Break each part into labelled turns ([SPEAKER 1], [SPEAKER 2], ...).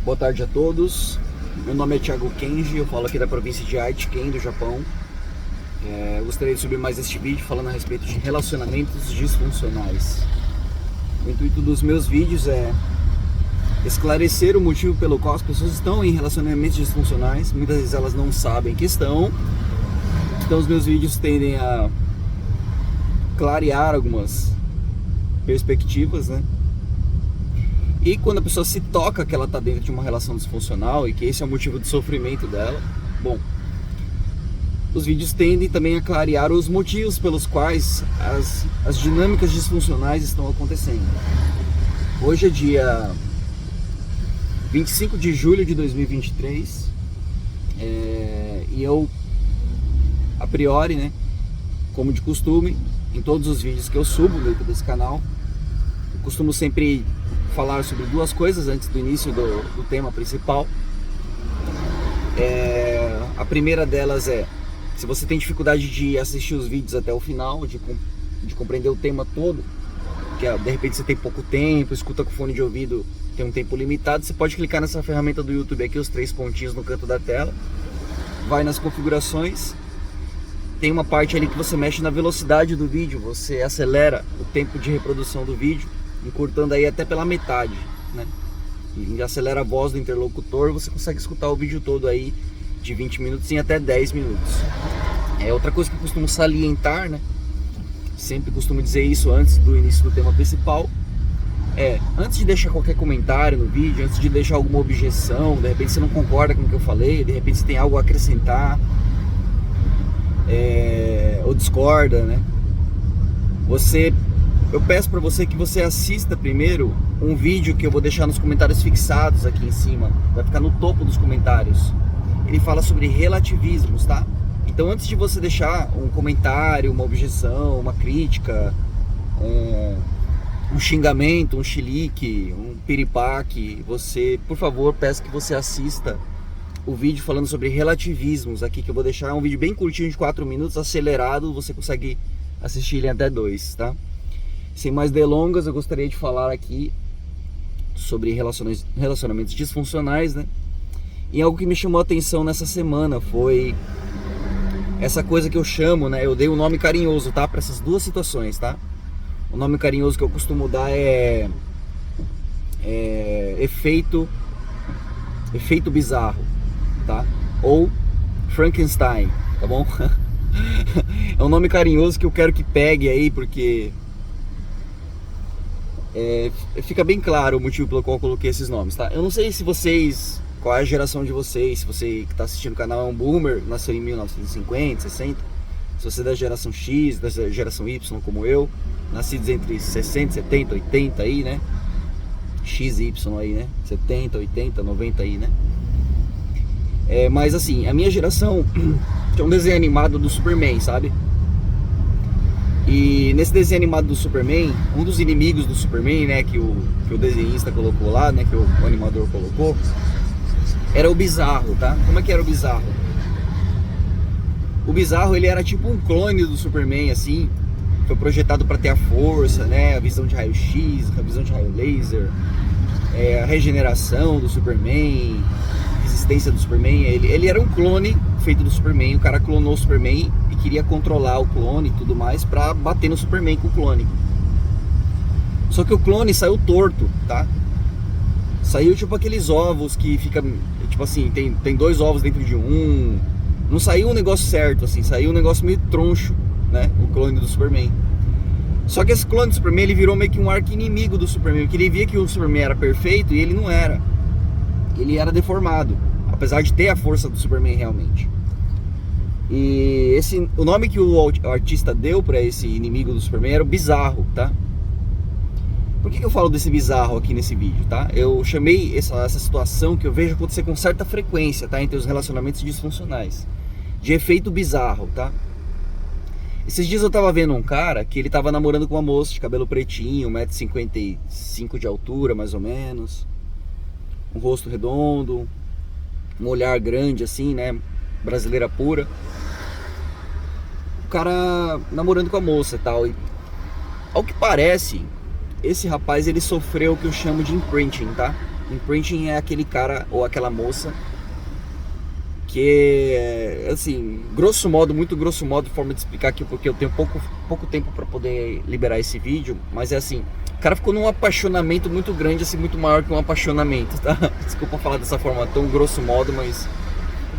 [SPEAKER 1] Boa tarde a todos. Meu nome é Thiago Kenji, eu falo aqui da província de Aichi-ken, do Japão. Eu gostaria de subir mais este vídeo falando a respeito de relacionamentos disfuncionais. O intuito dos meus vídeos é esclarecer o motivo pelo qual as pessoas estão em relacionamentos disfuncionais. Muitas vezes elas não sabem que estão. Então os meus vídeos tendem a clarear algumas perspectivas, né? E quando a pessoa se toca que ela está dentro de uma relação disfuncional e que esse é o motivo do sofrimento dela, bom, os vídeos tendem também a clarear os motivos pelos quais as dinâmicas disfuncionais estão acontecendo. Hoje é dia 25 de julho de 2023 e eu, a priori, né, como de costume, em todos os vídeos que eu subo dentro desse canal, eu costumo sempre falar sobre duas coisas antes do início do tema principal. A primeira delas é, se você tem dificuldade de assistir os vídeos até o final, de compreender o tema todo, que de repente você tem pouco tempo, escuta com fone de ouvido, tem um tempo limitado, você pode clicar nessa ferramenta do YouTube aqui, os 3 pontinhos no canto da tela, vai nas configurações, tem uma parte ali que você mexe na velocidade do vídeo, você acelera o tempo de reprodução do vídeo, encurtando aí até pela metade, né? E acelera a voz do interlocutor, você consegue escutar o vídeo todo aí de 20 minutos em até 10 minutos. Outra coisa que eu costumo salientar, né? Sempre costumo dizer isso antes do início do tema principal, antes de deixar qualquer comentário no vídeo, antes de deixar alguma objeção, de repente você não concorda com o que eu falei, de repente você tem algo a acrescentar, ou discorda, né? Eu peço para você que você assista primeiro um vídeo que eu vou deixar nos comentários fixados aqui em cima, vai ficar no topo dos comentários. Ele fala sobre relativismos, tá? Então antes de você deixar um comentário, uma objeção, uma crítica, um xingamento, um chilique, um piripaque, por favor, peço que você assista o vídeo falando sobre relativismos aqui, que eu vou deixar. É um vídeo bem curtinho de 4 minutos, acelerado, você consegue assistir ele em até 2, tá? Sem mais delongas, eu gostaria de falar aqui sobre relacionamentos disfuncionais, né? E algo que me chamou a atenção nessa semana foi essa coisa que eu chamo, né? Eu dei um nome carinhoso, tá? Para essas duas situações, tá? O nome carinhoso que eu costumo dar é efeito bizarro, tá? Ou Frankenstein, tá bom? É um nome carinhoso que eu quero que pegue aí, porque fica bem claro o motivo pelo qual eu coloquei esses nomes, tá? Eu não sei qual é a geração de vocês, se você que está assistindo o canal é um boomer, nasceu em 1950, 60, se você é da geração X, da geração Y como eu, nascidos entre 60, 70, 80 aí, né? XY aí, né? 70, 80, 90 aí, né? Mas assim, a minha geração tinha um desenho animado do Superman, sabe? E nesse desenho animado do Superman, um dos inimigos do Superman, né, que o desenhista colocou lá, né, que o animador colocou, era o Bizarro, tá? Como é que era o Bizarro? O Bizarro, ele era tipo um clone do Superman, assim, foi projetado para ter a força, né, a visão de raio-x, a visão de raio laser, a regeneração do Superman, a resistência do Superman. Ele era um clone feito do Superman, o cara clonou o Superman e queria controlar o clone e tudo mais pra bater no Superman com o clone. Só que o clone saiu torto, tá? Saiu tipo aqueles ovos que fica, tipo assim, tem 2 ovos dentro de um. Não saiu um negócio certo, assim, saiu um negócio meio troncho, né? O clone do Superman. Só que esse clone do Superman, ele virou meio que um arqui-inimigo do Superman, porque ele via que o Superman era perfeito e ele não era. Ele era deformado, apesar de ter a força do Superman realmente. E o nome que o artista deu para esse inimigo do Superman era o Bizarro, tá? Por que eu falo desse bizarro aqui nesse vídeo, tá? Eu chamei essa situação que eu vejo acontecer com certa frequência, tá? Entre os relacionamentos disfuncionais, de efeito bizarro, tá? Esses dias eu tava vendo um cara que ele tava namorando com uma moça de cabelo pretinho, 1,55 m de altura, mais ou menos, um rosto redondo, um olhar grande assim, né? Brasileira pura. O cara namorando com a moça e tal. E, ao que parece, esse rapaz ele sofreu o que eu chamo de imprinting, tá? Imprinting é aquele cara ou aquela moça que, assim, grosso modo, muito grosso modo, forma de explicar aqui, porque eu tenho pouco tempo para poder liberar esse vídeo, mas é assim, o cara ficou num apaixonamento muito grande, assim, muito maior que um apaixonamento, tá? Desculpa falar dessa forma tão grosso modo, mas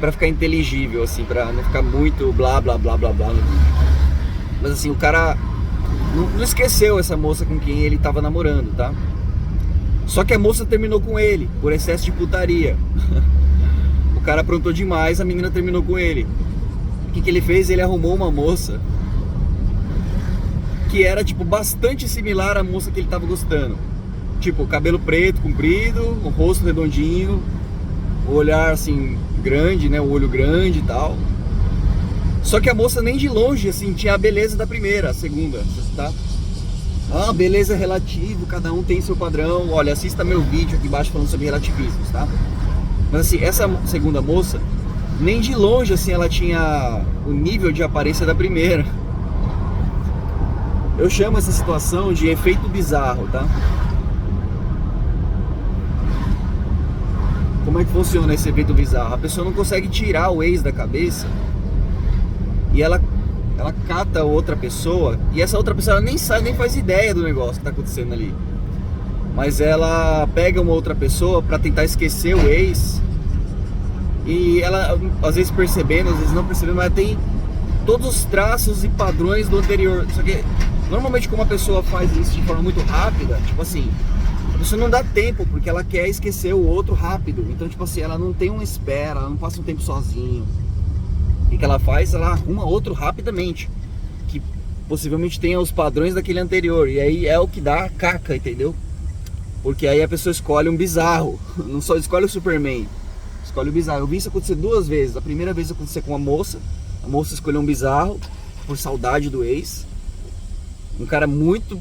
[SPEAKER 1] para ficar inteligível, assim, para não ficar muito blá blá blá blá blá. Mas assim, o cara não esqueceu essa moça com quem ele tava namorando, tá? Só que a moça terminou com ele por excesso de putaria. O cara aprontou demais, a menina terminou com ele. O que ele fez? Ele arrumou uma moça que era, tipo, bastante similar à moça que ele tava gostando. Tipo, cabelo preto, comprido, o rosto redondinho, o olhar, assim, grande, né? O olho grande e tal. Só que a moça nem de longe, assim, tinha a beleza da primeira, a segunda, tá? Ah, beleza é relativo, cada um tem seu padrão. Olha, assista meu vídeo aqui embaixo falando sobre relativismos, tá? Mas assim, essa segunda moça, nem de longe assim ela tinha o nível de aparência da primeira. Eu chamo essa situação de efeito bizarro, tá? Como é que funciona esse efeito bizarro? A pessoa não consegue tirar o ex da cabeça e ela cata outra pessoa, e essa outra pessoa ela nem sabe, nem faz ideia do negócio que tá acontecendo ali. Mas ela pega uma outra pessoa pra tentar esquecer o ex, e ela, às vezes percebendo, às vezes não percebendo, mas ela tem todos os traços e padrões do anterior. Só que, normalmente, como a pessoa faz isso de forma muito rápida, tipo assim, a pessoa não dá tempo, porque ela quer esquecer o outro rápido. Então, tipo assim, ela não tem uma espera, ela não passa um tempo sozinho. O que ela faz? Ela arruma outro rapidamente, que possivelmente tenha os padrões daquele anterior. E aí é o que dá a caca, entendeu? Porque aí a pessoa escolhe um bizarro. Não só escolhe o Superman, escolhe o bizarro. Eu vi isso acontecer duas vezes. A primeira vez aconteceu com uma moça. A moça escolheu um bizarro por saudade do ex. Um cara muito,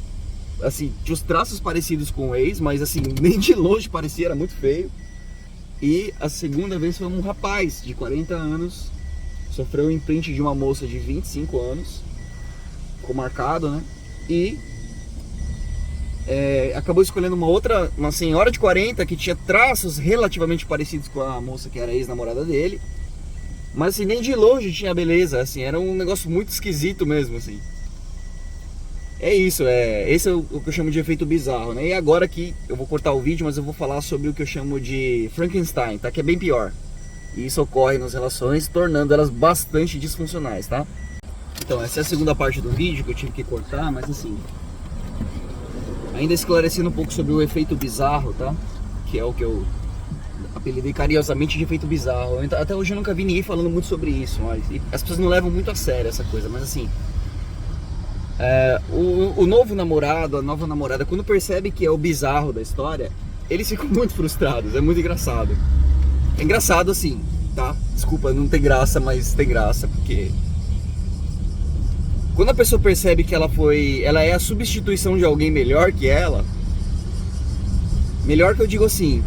[SPEAKER 1] assim, tinha os traços parecidos com o ex, mas assim, nem de longe parecia, era muito feio. E a segunda vez foi um rapaz de 40 anos. Sofreu o imprint de uma moça de 25 anos. Ficou marcado, né? E acabou escolhendo uma senhora de 40 que tinha traços relativamente parecidos com a moça que era ex-namorada dele. Mas assim, nem de longe tinha beleza, assim, era um negócio muito esquisito mesmo, assim. É isso, esse é o que eu chamo de efeito bizarro, né? E agora aqui, eu vou cortar o vídeo, mas eu vou falar sobre o que eu chamo de Frankenstein, tá? Que é bem pior. E isso ocorre nas relações, tornando elas bastante disfuncionais, tá? Então, essa é a segunda parte do vídeo que eu tive que cortar, mas assim, ainda esclarecendo um pouco sobre o efeito bizarro, tá? Que é o que eu apelidei carinhosamente de efeito bizarro. Até hoje eu nunca vi ninguém falando muito sobre isso, mas as pessoas não levam muito a sério essa coisa, mas assim, o novo namorado, a nova namorada, quando percebe que é o bizarro da história, eles ficam muito frustrados, é muito engraçado. É engraçado assim, tá? Desculpa, não tem graça, mas tem graça, porque quando a pessoa percebe que ela é a substituição de alguém melhor que ela, melhor que eu digo assim,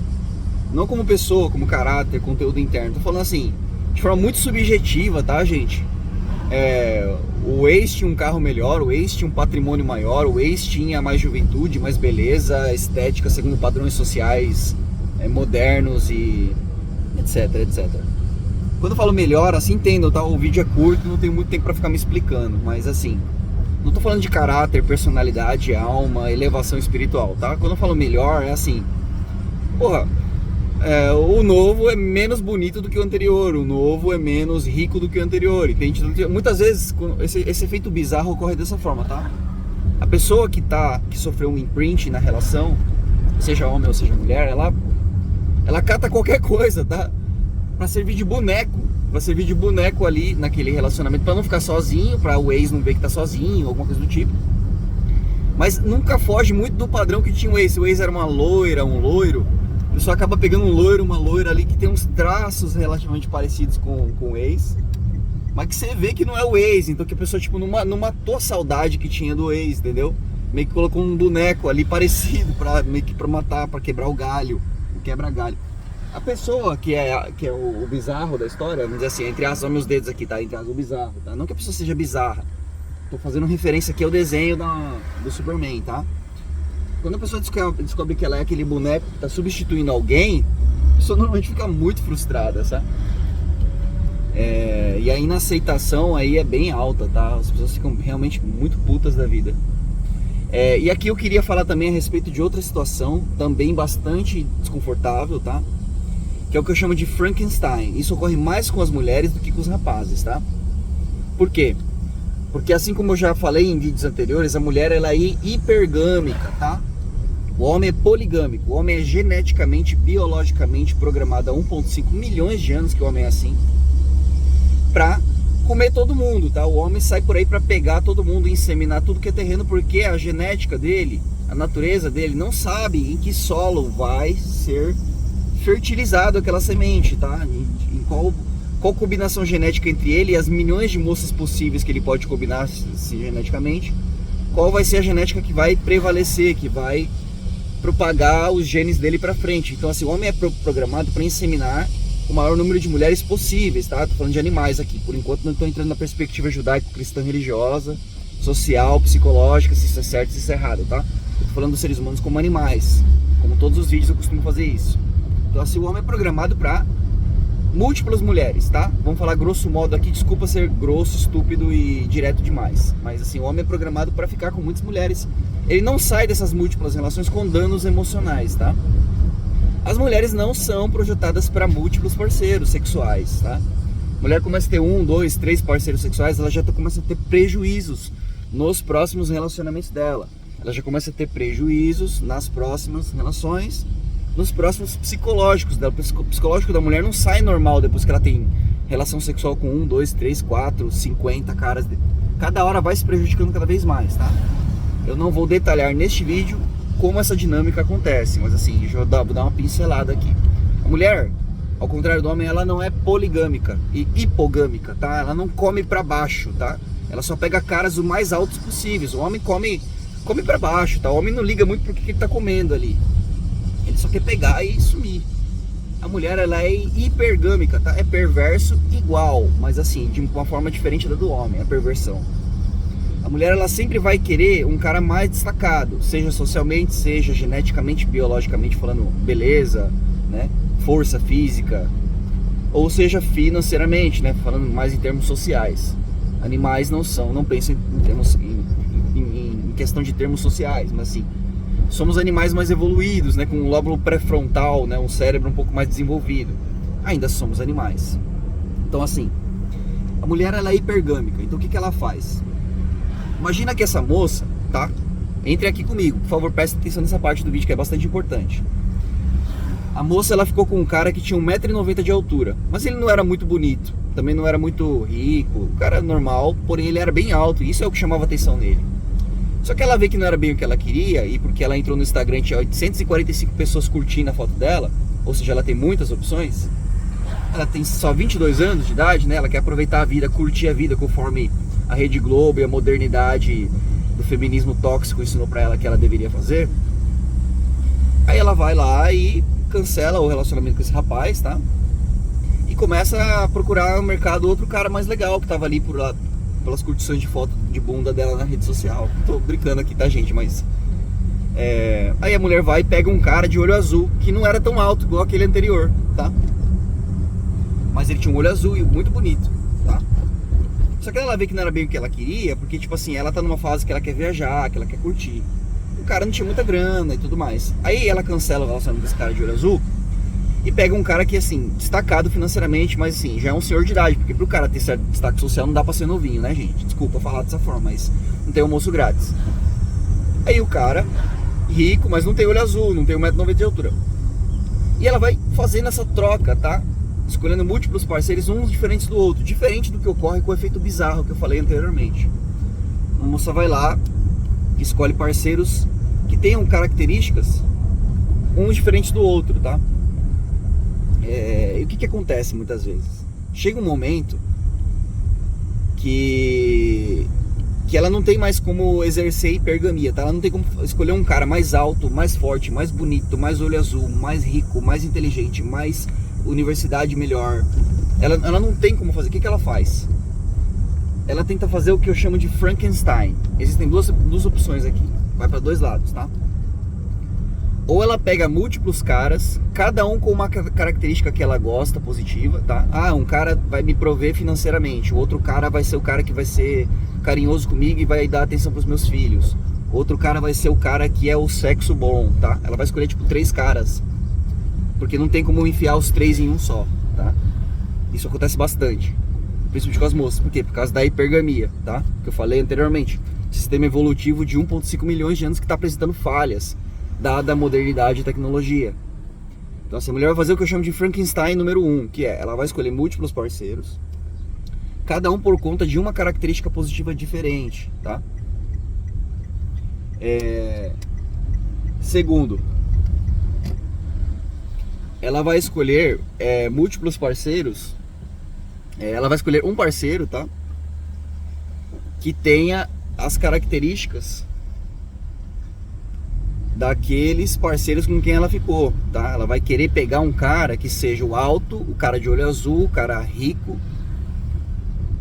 [SPEAKER 1] não como pessoa, como caráter, conteúdo interno, tô falando assim, de forma muito subjetiva, tá, gente? O ex tinha um carro melhor, o ex tinha um patrimônio maior, o ex tinha mais juventude, mais beleza, estética segundo padrões sociais modernos e etc, etc. Quando eu falo melhor, assim, entendo, tá? O vídeo é curto, não tenho muito tempo pra ficar me explicando, mas assim, não tô falando de caráter, personalidade, alma, elevação espiritual, tá? Quando eu falo melhor, é assim, porra, o novo é menos bonito do que o anterior, o novo é menos rico do que o anterior, entende? Muitas vezes esse efeito bizarro ocorre dessa forma, tá? A pessoa que sofreu um imprint na relação, seja homem ou seja mulher, ela cata qualquer coisa, tá? Pra servir de boneco ali naquele relacionamento, pra não ficar sozinho, pra o ex não ver que tá sozinho, alguma coisa do tipo. Mas nunca foge muito do padrão que tinha o ex. Se o ex era uma loira, um loiro, a pessoa acaba pegando um loiro, uma loira ali que tem uns traços relativamente parecidos com o ex, mas que você vê que não é o ex. Então que a pessoa tipo não matou a saudade que tinha do ex, entendeu? Meio que colocou um boneco ali parecido meio que pra matar, pra quebrar o galho, o quebra-galho. A pessoa que é o bizarro da história, vamos dizer assim, entre aspas, olha meus dedos aqui, tá? Entre aspas, o bizarro, tá? Não que a pessoa seja bizarra, tô fazendo referência aqui ao desenho do Superman, tá? Quando a pessoa descobre que ela é aquele boneco que tá substituindo alguém, a pessoa normalmente fica muito frustrada, sabe? E a inaceitação aí é bem alta, tá? As pessoas ficam realmente muito putas da vida. E aqui eu queria falar também a respeito de outra situação, também bastante desconfortável, tá? Que é o que eu chamo de Frankenstein. Isso ocorre mais com as mulheres do que com os rapazes, tá? Por quê? Porque assim como eu já falei em vídeos anteriores, a mulher ela é hipergâmica, tá? O homem é poligâmico. O homem é geneticamente, biologicamente programado há 1,5 milhões de anos que o homem é assim, pra comer todo mundo, tá? O homem sai por aí pra pegar todo mundo, inseminar tudo que é terreno, porque a genética dele, a natureza dele, não sabe em que solo vai ser fertilizado aquela semente, tá? Em qual combinação genética entre ele e as milhões de moças possíveis que ele pode combinar geneticamente, qual vai ser a genética que vai prevalecer, que vai propagar os genes dele pra frente. Então assim, o homem é programado para inseminar o maior número de mulheres possíveis, tá? Tô falando de animais aqui, por enquanto não estou entrando na perspectiva judaico-cristã religiosa, social, psicológica, se isso é certo, se isso é errado, tá? Eu tô falando dos seres humanos como animais, como todos os vídeos eu costumo fazer isso. Então assim, o homem é programado para múltiplas mulheres, tá? Vamos falar grosso modo aqui, desculpa ser grosso, estúpido e direto demais, mas assim, o homem é programado para ficar com muitas mulheres. Ele não sai dessas múltiplas relações com danos emocionais, tá? As mulheres não são projetadas para múltiplos parceiros sexuais, tá? A mulher começa a ter 1, 2, 3 parceiros sexuais, ela já começa a ter prejuízos nos próximos relacionamentos dela. Ela já começa a ter prejuízos nas próximas relações, nos próximos psicológicos dela. O psicológico da mulher não sai normal depois que ela tem relação sexual com 1, 2, 3, 4, 50 caras. Cada hora vai se prejudicando cada vez mais, tá? Eu não vou detalhar neste vídeo como essa dinâmica acontece, mas assim, deixa eu dar uma pincelada aqui. A mulher, ao contrário do homem, ela não é poligâmica e hipogâmica, tá? Ela não come pra baixo, tá? Ela só pega caras o mais altos possíveis. O homem come pra baixo, tá? O homem não liga muito pro que ele tá comendo ali. Ele só quer pegar e sumir. A mulher, ela é hipergâmica, tá? É perverso igual, mas assim, de uma forma diferente da do homem, a perversão. A mulher, ela sempre vai querer um cara mais destacado, seja socialmente, seja geneticamente, biologicamente falando, beleza, né? Força física, ou seja financeiramente, né? Falando mais em termos sociais. Animais não pensam em questão de termos sociais, mas assim, somos animais mais evoluídos, né? Com um lóbulo pré-frontal, né? Um cérebro um pouco mais desenvolvido. Ainda somos animais. Então assim, a mulher, ela é hipergâmica. Então o que ela faz? Imagina que essa moça, tá? Entre aqui comigo, por favor, preste atenção nessa parte do vídeo que é bastante importante. A moça, ela ficou com um cara que tinha 1,90 m de altura, mas ele não era muito bonito, também não era muito rico, o cara era normal, porém ele era bem alto, e isso é o que chamava a atenção nele. Só que ela vê que não era bem o que ela queria, e porque ela entrou no Instagram e tinha 845 pessoas curtindo a foto dela, ou seja, ela tem muitas opções, ela tem só 22 anos de idade, né? Ela quer aproveitar a vida, curtir a vida conforme a Rede Globo e a modernidade do feminismo tóxico ensinou pra ela que ela deveria fazer. Aí ela vai lá e cancela o relacionamento com esse rapaz, tá? E começa a procurar no mercado outro cara mais legal que tava ali por lá, pelas curtições de foto de bunda dela na rede social. Tô brincando aqui, tá, gente? Mas aí a mulher vai e pega um cara de olho azul que não era tão alto igual aquele anterior, tá? Mas ele tinha um olho azul e muito bonito, tá? Só que ela vê que não era bem o que ela queria, porque tipo assim, ela tá numa fase que ela quer viajar, que ela quer curtir. O cara não tinha muita grana e tudo mais. Aí ela cancela o relacionamento desse cara de olho azul e pega um cara que assim, destacado financeiramente, mas assim, já é um senhor de idade, porque pro cara ter certo destaque social não dá pra ser novinho, né, gente? Desculpa falar dessa forma, mas não tem almoço grátis. Aí o cara, rico, mas não tem olho azul, não tem 1,90 m de altura. E ela vai fazendo essa troca, tá? Escolhendo múltiplos parceiros, uns diferentes do outro, diferente do que ocorre com o efeito bizarro que eu falei anteriormente. A moça vai lá, escolhe parceiros que tenham características uns diferentes do outro, tá? E o que acontece muitas vezes? Chega um momento que ela não tem mais como exercer hipergamia, tá? Ela não tem como escolher um cara mais alto, mais forte, mais bonito, mais olho azul, mais rico, mais inteligente, mais universidade melhor. Ela não tem como fazer. O que ela faz? Ela tenta fazer o que eu chamo de Frankenstein. Existem duas opções aqui. Vai para dois lados, tá? Ou ela pega múltiplos caras, cada um com uma característica que ela gosta, positiva, tá? Ah, um cara vai me prover financeiramente, o outro cara vai ser o cara que vai ser carinhoso comigo e vai dar atenção pros meus filhos. Outro cara vai ser o cara que é o sexo bom, tá? Ela vai escolher tipo 3 caras, porque não tem como enfiar os 3 em um só, tá? Isso acontece bastante, principalmente com as moças. Por quê? Por causa da hipergamia, tá? Que eu falei anteriormente. Sistema evolutivo de 1,5 milhões de anos que está apresentando falhas, dada a modernidade e tecnologia. Então essa mulher vai fazer o que eu chamo de Frankenstein número 1, que é, ela vai escolher múltiplos parceiros, cada um por conta de uma característica positiva diferente, tá? Segundo, ela vai escolher múltiplos parceiros, ela vai escolher um parceiro, tá? Que tenha as características daqueles parceiros com quem ela ficou, tá? Ela vai querer pegar um cara que seja o alto, o cara de olho azul, o cara rico,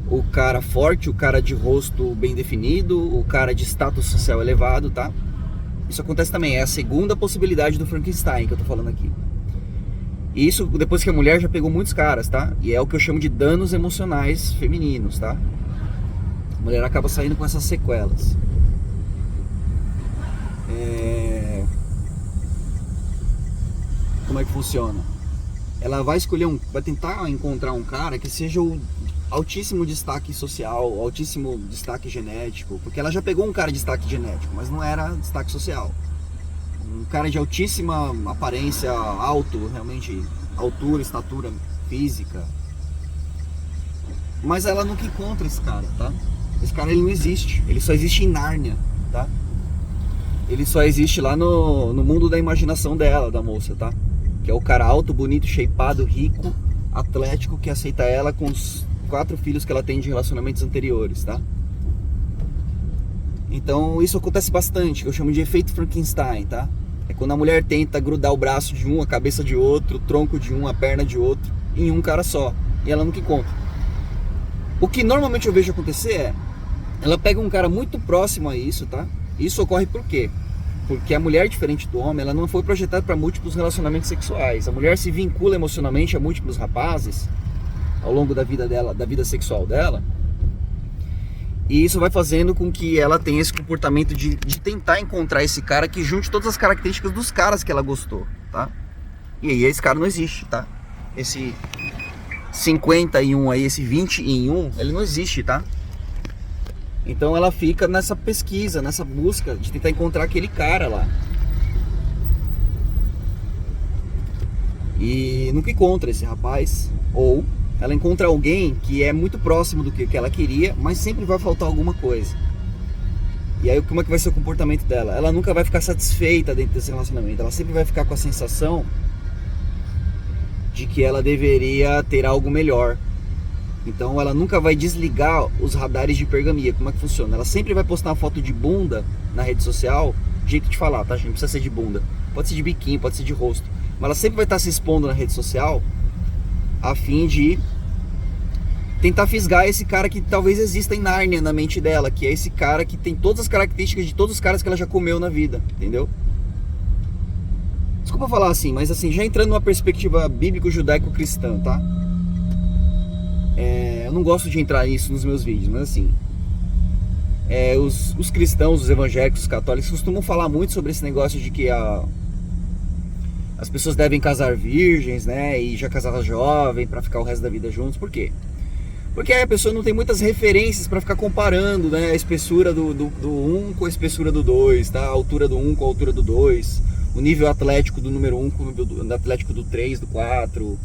[SPEAKER 1] o cara forte, o cara de rosto bem definido, o cara de status social elevado, tá? Isso acontece também, é a segunda possibilidade do Frankenstein que eu tô falando aqui. E isso depois que a mulher já pegou muitos caras, tá? E é o que eu chamo de danos emocionais femininos, tá? A mulher acaba saindo com essas sequelas. Como é que funciona? Ela vai escolher vai tentar encontrar um cara que seja o altíssimo destaque social, altíssimo destaque genético, porque ela já pegou um cara de destaque genético, mas não era destaque social. Um cara de altíssima aparência, alto, realmente, altura, estatura física. Mas ela nunca encontra esse cara, tá? Esse cara, ele não existe, ele só existe em Nárnia, tá? Ele só existe lá no mundo da imaginação dela, da moça, tá? Que é o cara alto, bonito, shapeado, rico, atlético, que aceita ela com os 4 filhos que ela tem de relacionamentos anteriores, tá? Então isso acontece bastante, que eu chamo de efeito Frankenstein, tá? É quando a mulher tenta grudar o braço de um, a cabeça de outro, o tronco de um, a perna de outro, em um cara só, e ela nunca encontra. O que normalmente eu vejo acontecer ela pega um cara muito próximo a isso, tá? Isso ocorre por quê? Porque a mulher, diferente do homem, ela não foi projetada para múltiplos relacionamentos sexuais. A mulher se vincula emocionalmente a múltiplos rapazes ao longo da vida dela, da vida sexual dela. E isso vai fazendo com que ela tenha esse comportamento de tentar encontrar esse cara que junte todas as características dos caras que ela gostou, tá? E aí esse cara não existe, tá? Esse 50 em 1 aí, esse 20 em 1, ele não existe, tá? Então ela fica nessa pesquisa, nessa busca de tentar encontrar aquele cara lá. E nunca encontra esse rapaz. Ou ela encontra alguém que é muito próximo do que ela queria, mas sempre vai faltar alguma coisa. E aí como é que vai ser o comportamento dela? Ela nunca vai ficar satisfeita dentro desse relacionamento. Ela sempre vai ficar com a sensação de que ela deveria ter algo melhor. Então ela nunca vai desligar os radares de hipergamia. Como é que funciona? Ela sempre vai postar uma foto de bunda na rede social. Jeito de falar, tá, gente? Não precisa ser de bunda. Pode ser de biquinho, pode ser de rosto. Mas ela sempre vai estar se expondo na rede social a fim de tentar fisgar esse cara que talvez exista em Nárnia na mente dela, que é esse cara que tem todas as características de todos os caras que ela já comeu na vida, entendeu? Desculpa falar assim, mas assim, já entrando numa perspectiva bíblico-judaico-cristã, tá? Eu não gosto de entrar nisso nos meus vídeos, mas assim, os cristãos, os evangélicos, os católicos costumam falar muito sobre esse negócio de que as pessoas devem casar virgens, né, e já casar jovem para ficar o resto da vida juntos. Por quê? Porque aí a pessoa não tem muitas referências para ficar comparando, né, a espessura do 1 com a espessura do 2, tá? A altura do 1 com a altura do 2, o nível atlético do número 1 com o nível atlético do 3, do 4,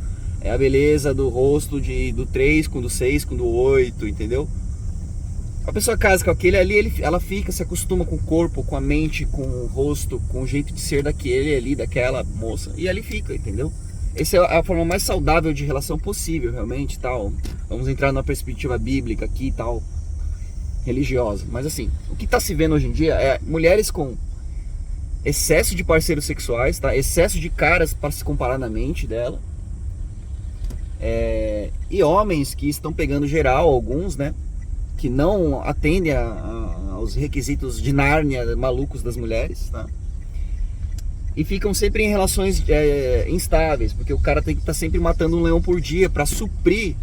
[SPEAKER 1] a beleza do rosto do 3 com o do 6 com o do 8, entendeu? A pessoa casa com aquele ali, ela fica, se acostuma com o corpo, com a mente, com o rosto, com o jeito de ser daquele ali, daquela moça, e ali fica, entendeu? Essa é a forma mais saudável de relação possível, realmente, tal. Vamos entrar numa perspectiva bíblica aqui e tal, religiosa. Mas assim, o que está se vendo hoje em dia é mulheres com excesso de parceiros sexuais, tá? Excesso de caras para se comparar na mente dela. E homens que estão pegando geral, alguns, né? Que não atendem aos requisitos de Nárnia malucos das mulheres, tá? E ficam sempre em relações instáveis, porque o cara tem que estar sempre matando um leão por dia para suprir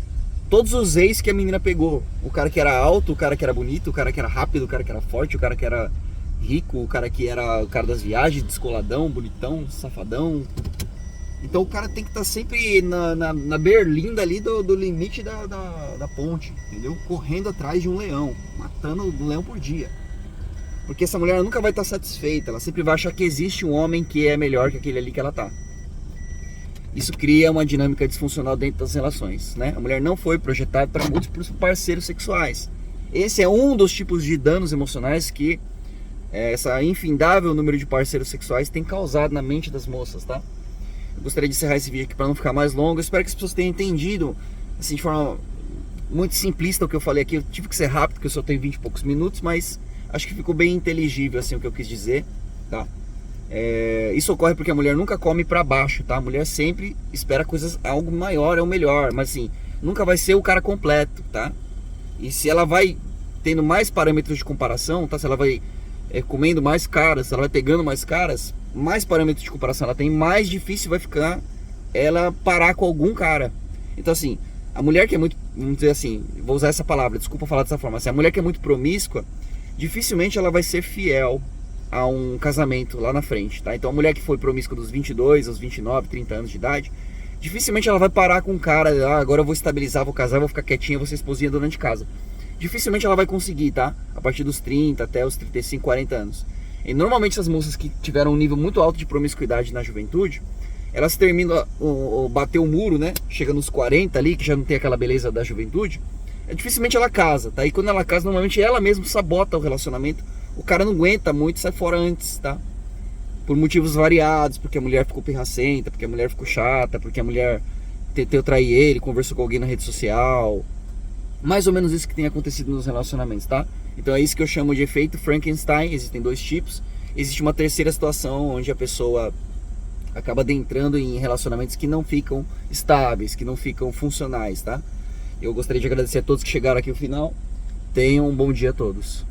[SPEAKER 1] todos os ex que a menina pegou. O cara que era alto, o cara que era bonito, o cara que era rápido, o cara que era forte, o cara que era rico, o cara que era o cara das viagens, descoladão, bonitão, safadão. Então o cara tem que estar sempre na berlinda ali do limite da ponte, entendeu? Correndo atrás de um leão, matando um leão por dia. Porque essa mulher nunca vai estar satisfeita, ela sempre vai achar que existe um homem que é melhor que aquele ali que ela tá. Isso cria uma dinâmica disfuncional dentro das relações, né? A mulher não foi projetada para múltiplos parceiros sexuais. Esse é um dos tipos de danos emocionais que essa infindável número de parceiros sexuais tem causado na mente das moças, tá? Eu gostaria de encerrar esse vídeo aqui para não ficar mais longo. Eu espero que as pessoas tenham entendido, assim, de forma muito simplista o que eu falei aqui. Eu tive que ser rápido, porque eu só tenho 20 e poucos minutos, mas acho que ficou bem inteligível, assim, o que eu quis dizer, tá? Isso ocorre porque a mulher nunca come para baixo, tá? A mulher sempre espera coisas, algo maior, é o melhor, mas assim, nunca vai ser o cara completo, tá? E se ela vai tendo mais parâmetros de comparação, tá? Se ela vai comendo mais caras, se ela vai pegando mais caras, mais parâmetros de comparação ela tem, mais difícil vai ficar ela parar com algum cara. Então assim, a mulher que é muito, vamos dizer assim, vou usar essa palavra, desculpa falar dessa forma, assim, a mulher que é muito promíscua, dificilmente ela vai ser fiel a um casamento lá na frente, tá? Então a mulher que foi promíscua dos 22 aos 29, 30 anos de idade, dificilmente ela vai parar com um cara, agora eu vou estabilizar, vou casar, vou ficar quietinha, vou ser esposinha, dona de casa. Dificilmente ela vai conseguir, tá? A partir dos 30 até os 35, 40 anos. E normalmente essas moças que tiveram um nível muito alto de promiscuidade na juventude, elas terminam, bater o muro, né? Chega nos 40 ali, que já não tem aquela beleza da juventude, dificilmente ela casa, tá? E quando ela casa, normalmente ela mesma sabota o relacionamento. O cara não aguenta muito, sai fora antes, tá? Por motivos variados, porque a mulher ficou pirracenta, porque a mulher ficou chata, porque a mulher tentou trair ele, conversou com alguém na rede social. Mais ou menos isso que tem acontecido nos relacionamentos, tá? Então é isso que eu chamo de efeito Frankenstein. Existem dois tipos. Existe uma terceira situação onde a pessoa acaba adentrando em relacionamentos que não ficam estáveis, que não ficam funcionais, tá? Eu gostaria de agradecer a todos que chegaram aqui ao final. Tenham um bom dia a todos.